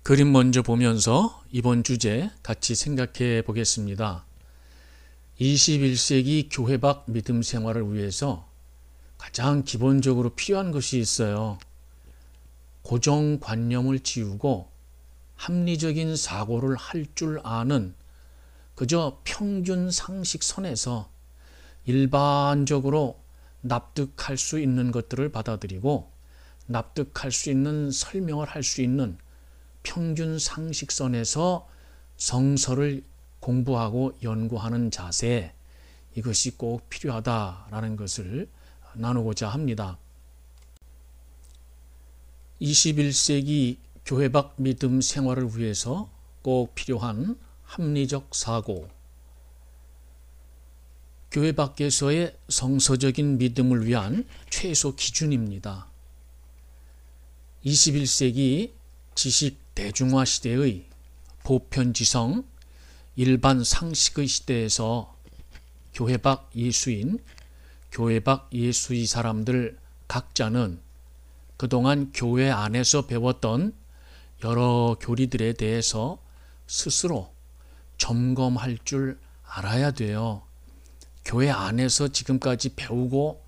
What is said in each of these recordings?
그림 먼저 보면서 이번 주제 같이 생각해 보겠습니다. 21세기 교회 밖 믿음 생활을 위해서 가장 기본적으로 필요한 것이 있어요. 고정관념을 지우고 합리적인 사고를 할 줄 아는 그저 평균 상식선에서 일반적으로 납득할 수 있는 것들을 받아들이고 납득할 수 있는 설명을 할 수 있는 평균 상식선에서 성서를 공부하고 연구하는 자세, 이것이 꼭 필요하다라는 것을 나누고자 합니다. 21세기 교회 밖 믿음 생활을 위해서 꼭 필요한 합리적 사고, 교회 밖에서의 성서적인 믿음을 위한 최소 기준입니다. 21세기 지식 대중화 시대의 보편지성, 일반 상식의 시대에서 교회 밖 예수인, 교회 밖 예수의 사람들 각자는 그동안 교회 안에서 배웠던 여러 교리들에 대해서 스스로 점검할 줄 알아야 돼요. 교회 안에서 지금까지 배우고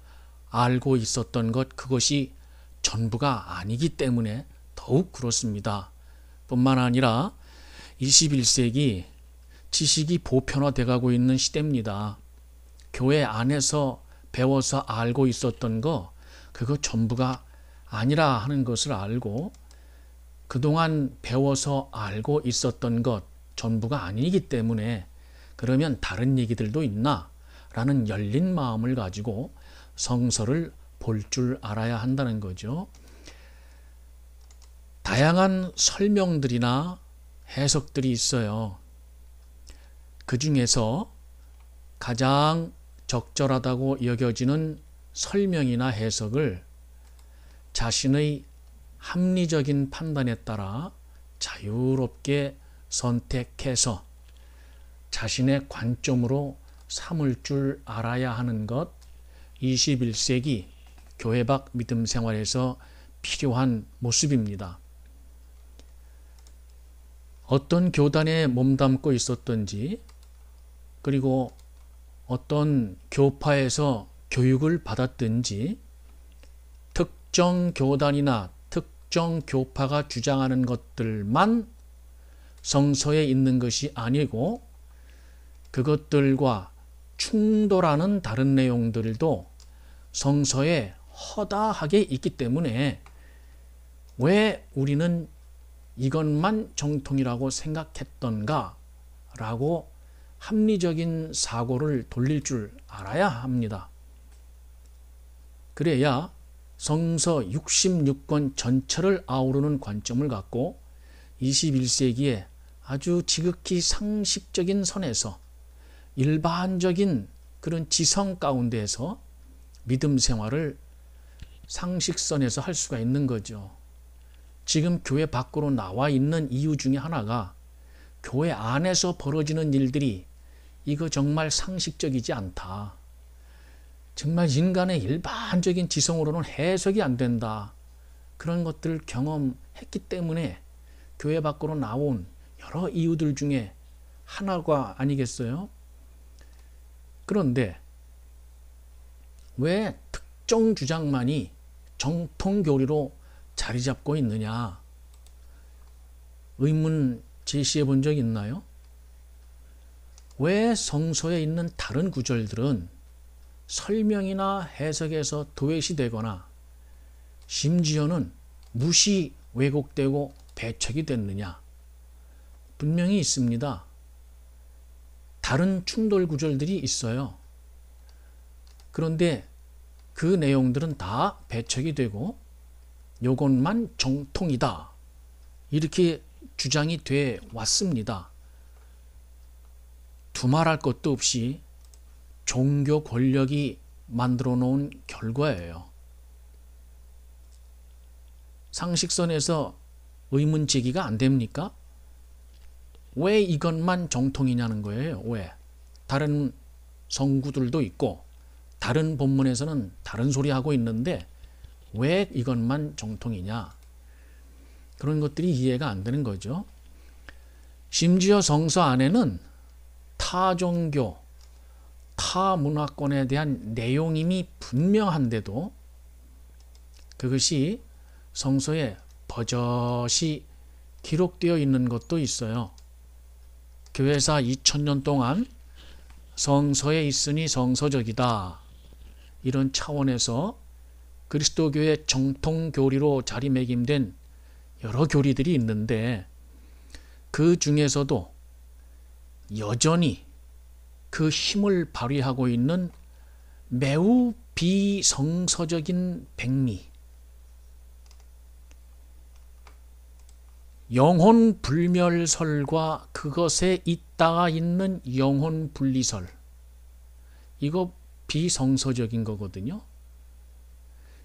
알고 있었던 것, 그것이 전부가 아니기 때문에 더욱 그렇습니다. 뿐만 아니라 21세기 지식이 보편화되어 가고 있는 시대입니다. 교회 안에서 배워서 알고 있었던 거, 그거 전부가 아니라 하는 것을 알고, 그동안 배워서 알고 있었던 것 전부가 아니기 때문에 그러면 다른 얘기들도 있나? 라는 열린 마음을 가지고 성서를 볼 줄 알아야 한다는 거죠. 다양한 설명들이나 해석들이 있어요. 그 중에서 가장 적절하다고 여겨지는 설명이나 해석을 자신의 합리적인 판단에 따라 자유롭게 선택해서 자신의 관점으로 삼을 줄 알아야 하는 것, 21세기 교회 밖 믿음 생활에서 필요한 모습입니다. 어떤 교단에 몸담고 있었던지, 그리고 어떤 교파에서 교육을 받았든지, 특정 교단이나 특정 교파가 주장하는 것들만 성서에 있는 것이 아니고 그것들과 충돌하는 다른 내용들도 성서에 허다하게 있기 때문에 왜 우리는 이것만 정통이라고 생각했던가 라고 합리적인 사고를 돌릴 줄 알아야 합니다. 그래야 성서 66권 전체를 아우르는 관점을 갖고 21세기에 아주 지극히 상식적인 선에서 일반적인 그런 지성 가운데에서 믿음 생활을 상식선에서 할 수가 있는 거죠. 지금 교회 밖으로 나와 있는 이유 중에 하나가 교회 안에서 벌어지는 일들이 이거 정말 상식적이지 않다. 정말 인간의 일반적인 지성으로는 해석이 안 된다. 그런 것들을 경험했기 때문에 교회 밖으로 나온 여러 이유들 중에 하나가 아니겠어요? 그런데 왜 특정 주장만이 정통 교리로 자리 잡고 있느냐? 의문 제시해 본 적 있나요? 왜 성서에 있는 다른 구절들은 설명이나 해석에서 도외시 되거나 심지어는 무시, 왜곡되고 배척이 됐느냐? 분명히 있습니다. 다른 충돌 구절들이 있어요. 그런데 그 내용들은 다 배척이 되고 요것만 정통이다, 이렇게 주장이 돼 왔습니다. 두말할 것도 없이 종교 권력이 만들어 놓은 결과예요. 상식선에서 의문 제기가 안 됩니까? 왜 이것만 정통이냐는 거예요. 왜? 다른 성구들도 있고 다른 본문에서는 다른 소리 하고 있는데 왜 이것만 정통이냐? 그런 것들이 이해가 안 되는 거죠. 심지어 성서 안에는 타 종교, 타 문화권에 대한 내용임이 분명한데도 그것이 성서에 버젓이 기록되어 있는 것도 있어요. 교회사 2000년 동안 성서에 있으니 성서적이다. 이런 차원에서 그리스도교의 정통 교리로 자리매김된 여러 교리들이 있는데 그 중에서도 여전히 그 힘을 발휘하고 있는 매우 비성서적인 백미, 영혼 불멸설과 그것에 있다가 있는 영혼 분리설, 이거 비성서적인 거거든요.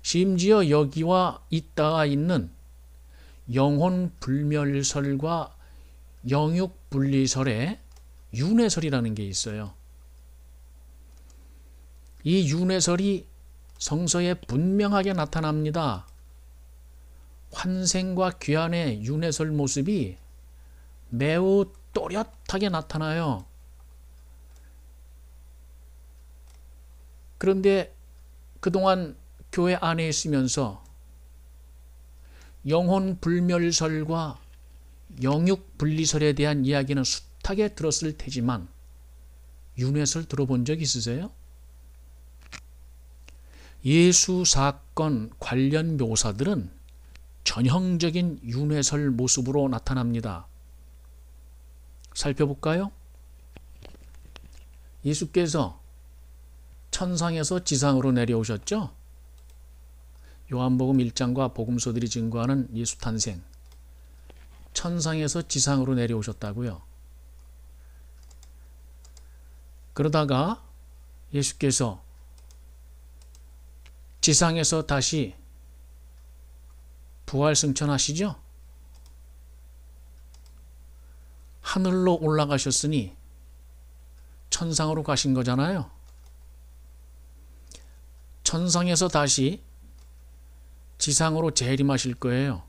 심지어 여기와 있다가 있는 영혼 불멸설과 영육 분리설에 윤회설이라는 게 있어요. 이 윤회설이 성서에 분명하게 나타납니다. 환생과 귀환의 윤회설 모습이 매우 또렷하게 나타나요. 그런데 그동안 교회 안에 있으면서 영혼 불멸설과 영육 분리설에 대한 이야기는 숱하게 들었을 테지만 윤회설 들어본 적 있으세요? 예수 사건 관련 묘사들은 전형적인 윤회설 모습으로 나타납니다. 살펴볼까요? 예수께서 천상에서 지상으로 내려오셨죠? 요한복음 1장과 복음서들이 증거하는 예수 탄생. 천상에서 지상으로 내려오셨다고요. 그러다가 예수께서 지상에서 다시 부활승천하시죠? 하늘로 올라가셨으니 천상으로 가신 거잖아요. 천상에서 다시 지상으로 재림하실 거예요.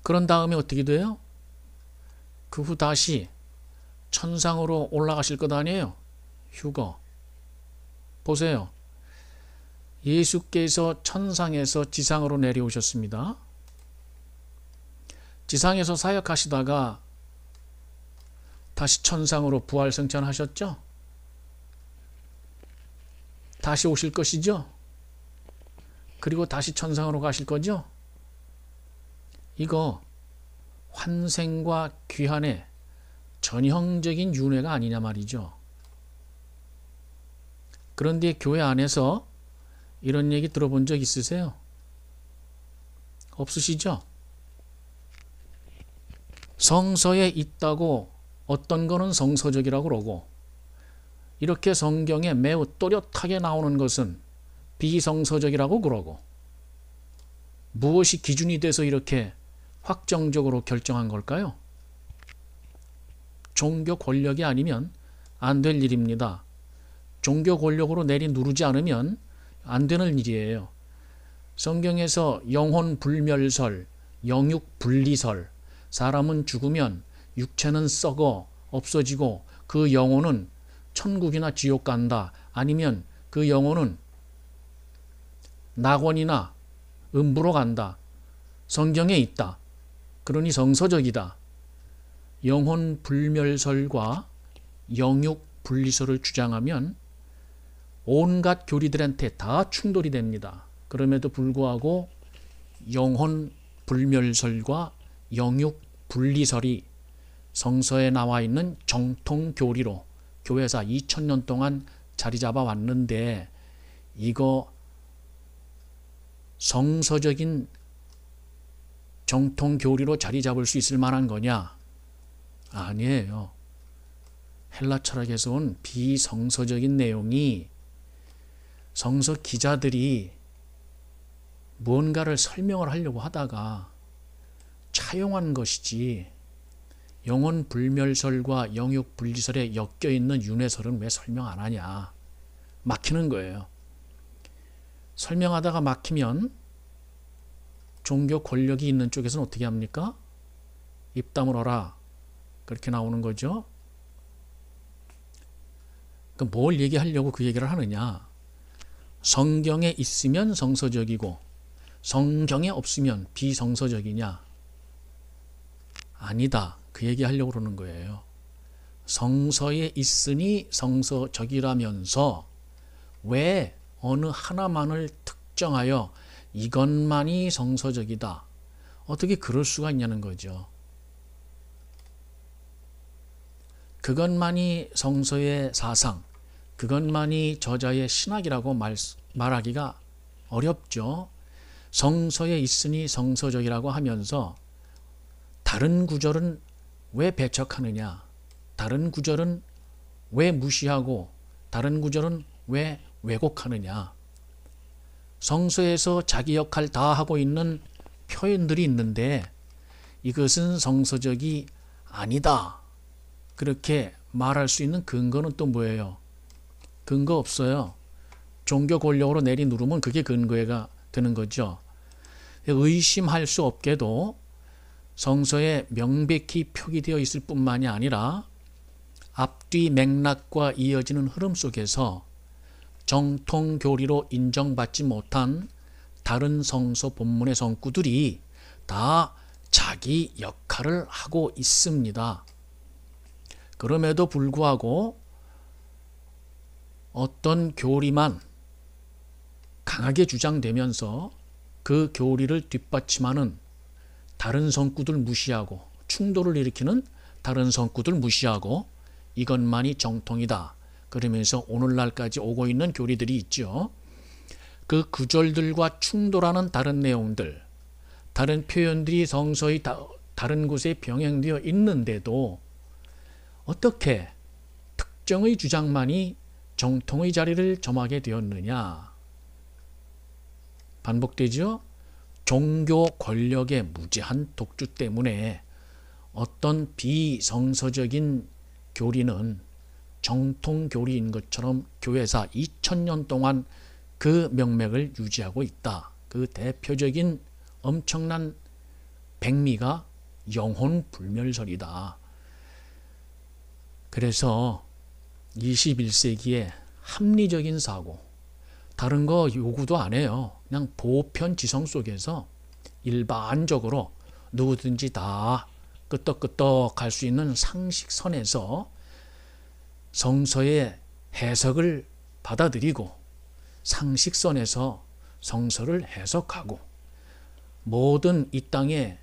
그런 다음에 어떻게 돼요? 그 후 다시 천상으로 올라가실 것 아니에요? 휴거. 보세요. 예수께서 천상에서 지상으로 내려오셨습니다. 지상에서 사역하시다가 다시 천상으로 부활승천하셨죠? 다시 오실 것이죠? 그리고 다시 천상으로 가실 거죠? 이거 환생과 귀환의 전형적인 윤회가 아니냐 말이죠. 그런데 교회 안에서 이런 얘기 들어본 적 있으세요? 없으시죠? 성서에 있다고 어떤 거는 성서적이라고 그러고 이렇게 성경에 매우 또렷하게 나오는 것은 비성서적이라고 그러고 무엇이 기준이 돼서 이렇게 확정적으로 결정한 걸까요? 종교 권력이 아니면 안 될 일입니다. 종교 권력으로 내리누르지 않으면 안 되는 일이에요. 성경에서 영혼 불멸설, 영육 분리설, 사람은 죽으면 육체는 썩어 없어지고 그 영혼은 천국이나 지옥 간다. 아니면 그 영혼은 낙원이나 음부로 간다. 성경에 있다. 그러니 성서적이다. 영혼 불멸설과 영육 분리설을 주장하면 온갖 교리들한테 다 충돌이 됩니다. 그럼에도 불구하고 영혼 불멸설과 영육 분리설이 성서에 나와 있는 정통 교리로 교회사 2000년 동안 자리 잡아 왔는데 이거 성서적인 정통 교리로 자리 잡을 수 있을 만한 거냐? 아니에요. 헬라 철학에서 온 비성서적인 내용이 성서 기자들이 뭔가를 설명을 하려고 하다가 차용한 것이지 영혼 불멸설과 영육 분리설에 엮여있는 윤회설은 왜 설명 안 하냐. 막히는 거예요. 설명하다가 막히면 종교 권력이 있는 쪽에서는 어떻게 합니까? 입 다물어라. 그렇게 나오는 거죠. 그러니까 뭘 얘기하려고 그 얘기를 하느냐. 성경에 있으면 성서적이고 성경에 없으면 비성서적이냐. 아니다. 그 얘기하려고 그러는 거예요. 성서에 있으니 성서적이라면서 왜 어느 하나만을 특정하여 이것만이 성서적이다. 어떻게 그럴 수가 있냐는 거죠. 그것만이 성서의 사상, 그것만이 저자의 신학이라고 말하기가 어렵죠. 성서에 있으니 성서적이라고 하면서 다른 구절은 왜 배척하느냐? 다른 구절은 왜 무시하고 다른 구절은 왜 왜곡하느냐? 성서에서 자기 역할 다 하고 있는 표현들이 있는데 이것은 성서적이 아니다. 그렇게 말할 수 있는 근거는 또 뭐예요? 근거 없어요. 종교 권력으로 내리 누르면 그게 근거가 되는 거죠. 의심할 수 없게도 성서에 명백히 표기되어 있을 뿐만이 아니라 앞뒤 맥락과 이어지는 흐름 속에서 정통 교리로 인정받지 못한 다른 성서 본문의 성구들이 다 자기 역할을 하고 있습니다. 그럼에도 불구하고 어떤 교리만 강하게 주장되면서 그 교리를 뒷받침하는 다른 성구들 무시하고 충돌을 일으키는 다른 성구들 무시하고 이것만이 정통이다. 그러면서 오늘날까지 오고 있는 교리들이 있죠. 그 구절들과 충돌하는 다른 내용들, 다른 표현들이 성서의 다른 곳에 병행되어 있는데도 어떻게 특정의 주장만이 정통의 자리를 점하게 되었느냐? 반복되죠? 종교 권력의 무제한 독주 때문에 어떤 비성서적인 교리는 정통 교리인 것처럼 교회사 2000년 동안 그 명맥을 유지하고 있다. 그 대표적인 엄청난 백미가 영혼불멸설이다. 그래서 21세기에 합리적인 사고, 다른 거 요구도 안 해요. 그냥 보편지성 속에서 일반적으로 누구든지 다 끄떡끄떡 할 수 있는 상식선에서 성서의 해석을 받아들이고 상식선에서 성서를 해석하고 모든 이 땅의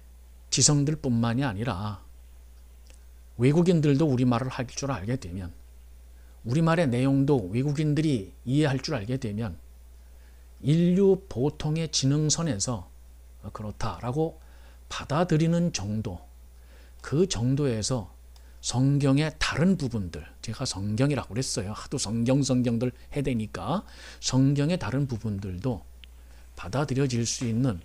지성들 뿐만이 아니라 외국인들도 우리말을 할 줄 알게 되면 우리말의 내용도 외국인들이 이해할 줄 알게 되면 인류 보통의 지능선에서 그렇다라고 받아들이는 정도, 그 정도에서 성경의 다른 부분들, 제가 성경이라고 그랬어요. 하도 성경들 해대니까 성경의 다른 부분들도 받아들여질 수 있는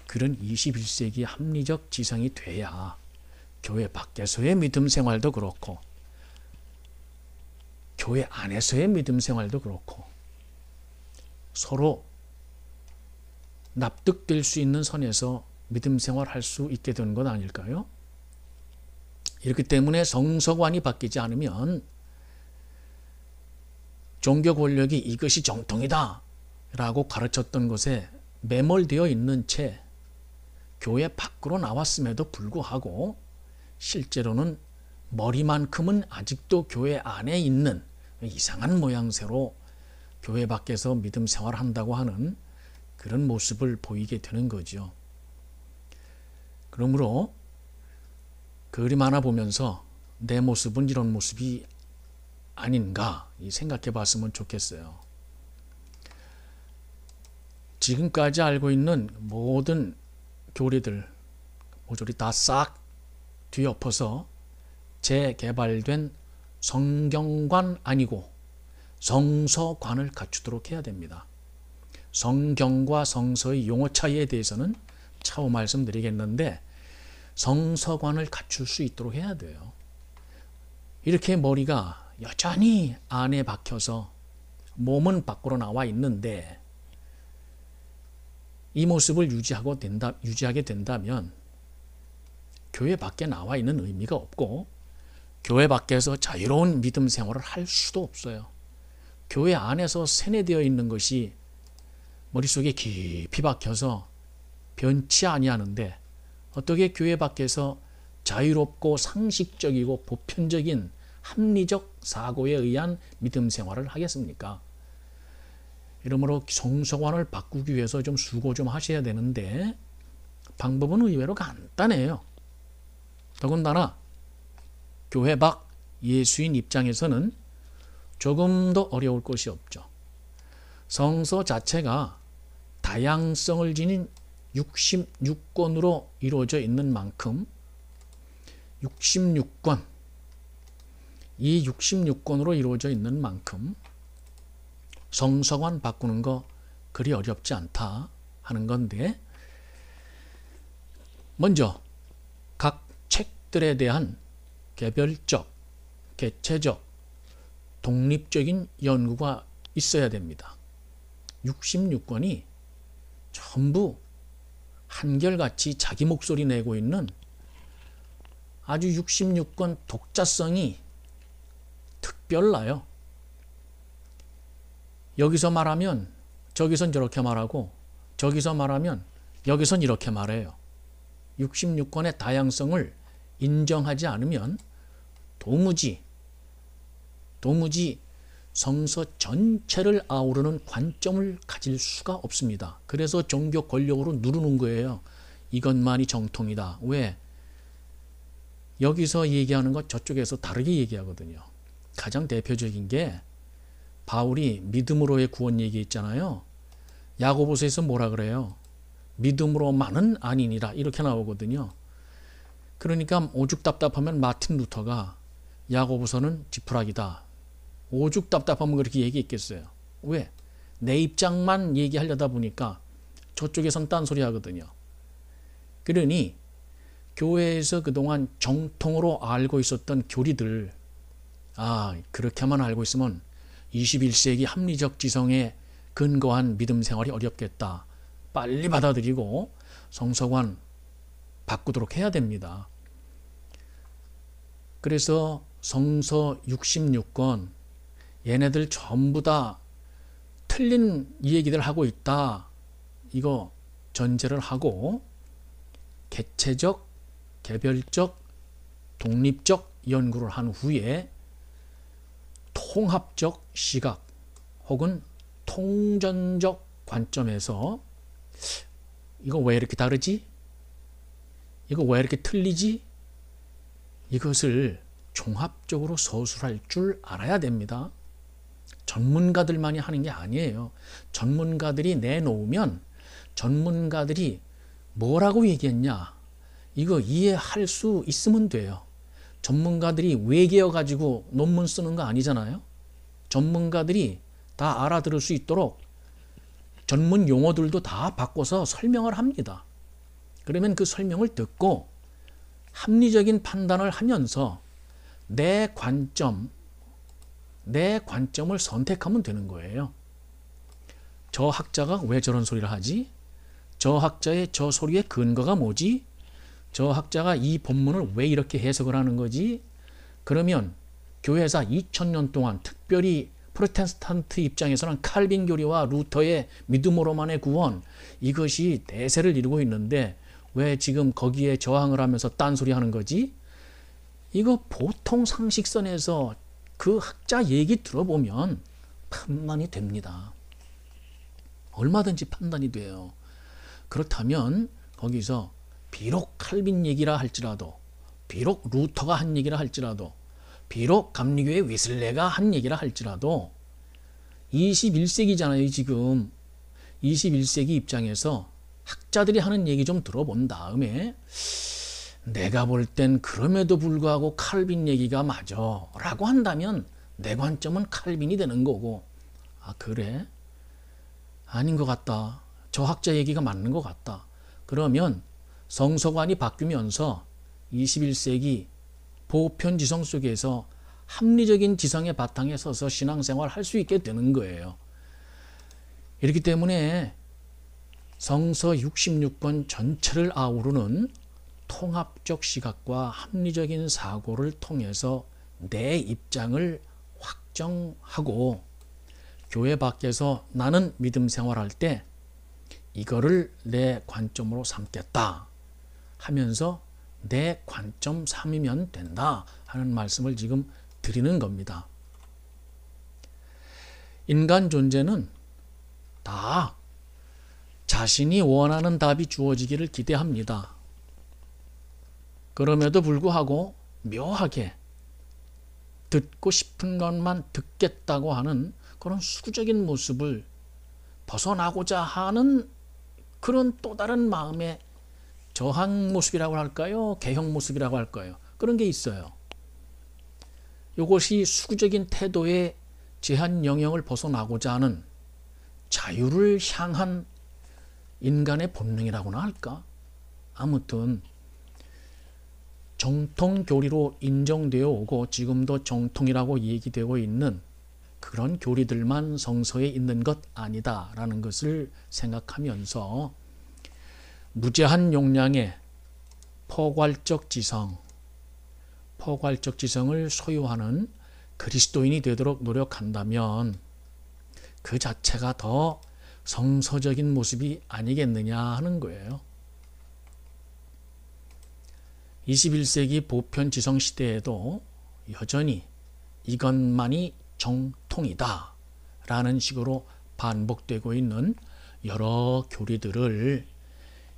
그런 21세기 합리적 지성이 돼야 교회 밖에서의 믿음 생활도 그렇고 교회 안에서의 믿음 생활도 그렇고 서로 납득될 수 있는 선에서 믿음 생활할 수 있게 되는 것 아닐까요? 이렇기 때문에 성서관이 바뀌지 않으면 종교 권력이 이것이 정통이다 라고 가르쳤던 것에 매몰되어 있는 채 교회 밖으로 나왔음에도 불구하고 실제로는 머리만큼은 아직도 교회 안에 있는 이상한 모양새로 교회 밖에서 믿음 생활한다고 하는 그런 모습을 보이게 되는 거죠. 그러므로 그림 하나 보면서 내 모습은 이런 모습이 아닌가 생각해 봤으면 좋겠어요. 지금까지 알고 있는 모든 교리들 모조리 다 싹 뒤엎어서 재개발된 성경관 아니고 성서관을 갖추도록 해야 됩니다. 성경과 성서의 용어 차이에 대해서는 차후 말씀드리겠는데 성서관을 갖출 수 있도록 해야 돼요. 이렇게 머리가 여전히 안에 박혀서 몸은 밖으로 나와 있는데 이 모습을 유지하게 된다면 교회 밖에 나와 있는 의미가 없고 교회 밖에서 자유로운 믿음 생활을 할 수도 없어요. 교회 안에서 세뇌되어 있는 것이 머릿속에 깊이 박혀서 변치 아니하는데 어떻게 교회 밖에서 자유롭고 상식적이고 보편적인 합리적 사고에 의한 믿음 생활을 하겠습니까? 이러므로 성서관을 바꾸기 위해서 좀 수고 좀 하셔야 되는데 방법은 의외로 간단해요. 더군다나 교회 밖 예수인 입장에서는 조금 더 어려울 것이 없죠. 성서 자체가 다양성을 지닌 66권으로 이루어져 있는 만큼 66권, 이 66권으로 이루어져 있는 만큼 성서관 바꾸는 거 그리 어렵지 않다 하는 건데, 먼저 각 책들에 대한 개별적, 개체적, 독립적인 연구가 있어야 됩니다. 66권이 전부 한결같이 자기 목소리 내고 있는 아주 66권 독자성이 특별나요. 여기서 말하면 저기선 저렇게 말하고 저기서 말하면 여기선 이렇게 말해요. 66권의 다양성을 인정하지 않으면 도무지 성서 전체를 아우르는 관점을 가질 수가 없습니다. 그래서 종교 권력으로 누르는 거예요. 이것만이 정통이다. 왜? 여기서 얘기하는 것 저쪽에서 다르게 얘기하거든요. 가장 대표적인 게 바울이 믿음으로의 구원 얘기했잖아요. 야고보서에서 뭐라 그래요? 믿음으로만은 아니니라 이렇게 나오거든요. 그러니까 오죽 답답하면 마틴 루터가 야고보서는 지푸라기다. 오죽 답답하면 그렇게 얘기했겠어요. 왜? 내 입장만 얘기하려다 보니까 저쪽에선 딴소리 하거든요. 그러니 교회에서 그동안 정통으로 알고 있었던 교리들, 그렇게만 알고 있으면 21세기 합리적 지성에 근거한 믿음 생활이 어렵겠다. 빨리 받아들이고 성서관 바꾸도록 해야 됩니다. 그래서 성서 66권 얘네들 전부 다 틀린 얘기들 하고 있다. 이거 전제를 하고 개체적, 개별적, 독립적 연구를 한 후에 통합적 시각 혹은 통전적 관점에서 이거 왜 이렇게 다르지? 이거 왜 이렇게 틀리지? 이것을 종합적으로 서술할 줄 알아야 됩니다. 전문가들만이 하는 게 아니에요. 전문가들이 내놓으면 전문가들이 뭐라고 얘기했냐? 이거 이해할 수 있으면 돼요. 전문가들이 외계어가지고 논문 쓰는 거 아니잖아요. 전문가들이 다 알아들을 수 있도록 전문 용어들도 다 바꿔서 설명을 합니다. 그러면 그 설명을 듣고 합리적인 판단을 하면서 내 관점을 선택하면 되는 거예요. 저 학자가 왜 저런 소리를 하지? 저 학자의 저 소리의 근거가 뭐지? 저 학자가 이 본문을 왜 이렇게 해석을 하는 거지? 그러면 교회사 2000년 동안 특별히 프로테스탄트 입장에서는 칼빈 교리와 루터의 믿음으로만의 구원, 이것이 대세를 이루고 있는데 왜 지금 거기에 저항을 하면서 딴소리 하는 거지? 이거 보통 상식선에서 그 학자 얘기 들어보면 판단이 됩니다. 얼마든지 판단이 돼요. 그렇다면 거기서 비록 칼빈 얘기라 할지라도, 비록 루터가 한 얘기라 할지라도, 비록 감리교의 위슬레가 한 얘기라 할지라도 21세기잖아요. 지금 21세기 입장에서 학자들이 하는 얘기 좀 들어본 다음에 내가 볼 땐 그럼에도 불구하고 칼빈 얘기가 맞아 라고 한다면 내 관점은 칼빈이 되는 거고, 그래? 아닌 것 같다. 저 학자 얘기가 맞는 것 같다. 그러면 성서관이 바뀌면서 21세기 보편 지성 속에서 합리적인 지성의 바탕에 서서 신앙생활을 할 수 있게 되는 거예요. 이렇기 때문에 성서 66권 전체를 아우르는 통합적 시각과 합리적인 사고를 통해서 내 입장을 확정하고 교회 밖에서 나는 믿음 생활할 때 이거를 내 관점으로 삼겠다 하면서 내 관점 삼으면 된다 하는 말씀을 지금 드리는 겁니다. 인간 존재는 다 자신이 원하는 답이 주어지기를 기대합니다. 그럼에도 불구하고 묘하게 듣고 싶은 것만 듣겠다고 하는 그런 수구적인 모습을 벗어나고자 하는 그런 또 다른 마음의 저항 모습이라고 할까요? 개혁 모습이라고 할까요? 그런 게 있어요. 이것이 수구적인 태도의 제한 영역을 벗어나고자 하는 자유를 향한 인간의 본능이라고나 할까? 아무튼 정통 교리로 인정되어 오고 지금도 정통이라고 얘기되고 있는 그런 교리들만 성서에 있는 것 아니다라는 것을 생각하면서 무제한 용량의 포괄적 지성을 소유하는 그리스도인이 되도록 노력한다면 그 자체가 더 성서적인 모습이 아니겠느냐 하는 거예요. 21세기 보편 지성 시대에도 여전히 이것만이 정통이다 라는 식으로 반복되고 있는 여러 교리들을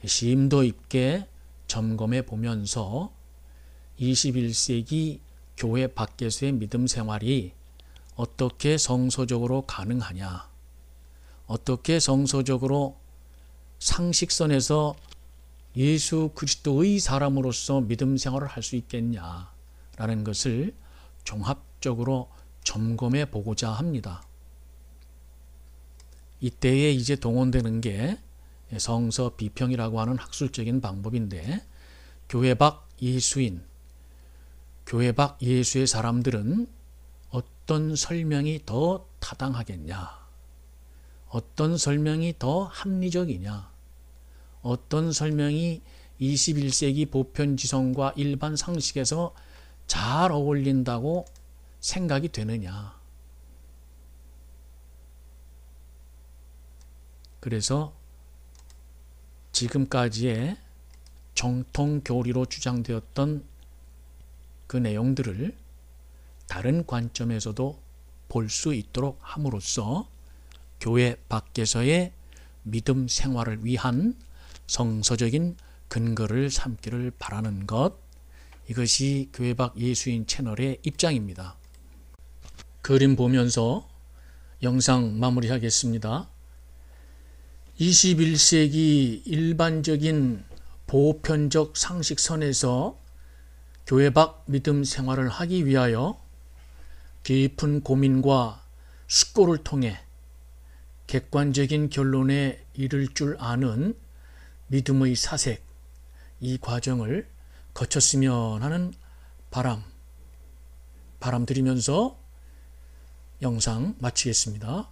심도 있게 점검해 보면서 21세기 교회 밖에서의 믿음 생활이 어떻게 성서적으로 가능하냐, 어떻게 성서적으로 상식선에서 예수 그리스도의 사람으로서 믿음 생활을 할 수 있겠냐라는 것을 종합적으로 점검해 보고자 합니다. 이때에 이제 동원되는 게 성서 비평이라고 하는 학술적인 방법인데, 교회 밖 예수인, 교회 밖 예수의 사람들은 어떤 설명이 더 타당하겠냐, 어떤 설명이 더 합리적이냐, 어떤 설명이 21세기 보편지성과 일반 상식에서 잘 어울린다고 생각이 되느냐. 그래서 지금까지의 정통 교리로 주장되었던 그 내용들을 다른 관점에서도 볼 수 있도록 함으로써 교회 밖에서의 믿음 생활을 위한 성서적인 근거를 삼기를 바라는 것, 이것이 교회 밖 예수인 채널의 입장입니다. 그림 보면서 영상 마무리하겠습니다. 21세기 일반적인 보편적 상식선에서 교회 밖 믿음 생활을 하기 위하여 깊은 고민과 숙고를 통해 객관적인 결론에 이를 줄 아는 믿음의 사색, 이 과정을 거쳤으면 하는 바람 드리면서 영상 마치겠습니다.